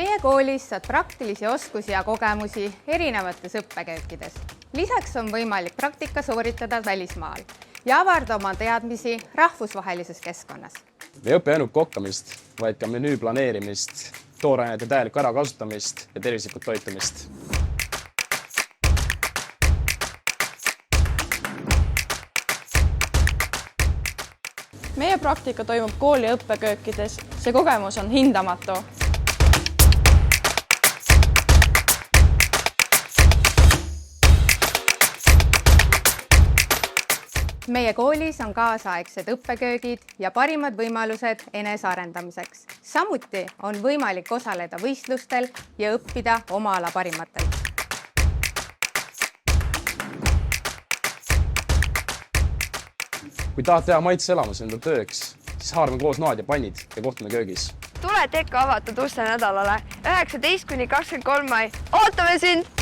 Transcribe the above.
Meie koolis saad praktilisi oskusi ja kogemusi erinevates õppeköökides. Lisaks on võimalik praktika sooritada välismaal ja avardada oma teadmisi rahvusvahelises keskkonnas. Me ei õpi ainult kokkamist, vaid ka menüü planeerimist, toorainete täielikku ärakasutamist ja tervislikku toitumist. Meie praktika toimub kooli õppeköökides. See kogemus on hindamatu. Meie koolis on kaasaegsed õppeköögid ja parimad võimalused enesearendamiseks. Samuti on võimalik osaleda võistlustel ja õppida oma ala parimatelt. Kui tahad teha maitseelamus enda tööks, siis haarame koos noad ja pannid ja kohtume köögis. Tule TEKA avatud uste nädalale 19–23 mai. Ootame sind!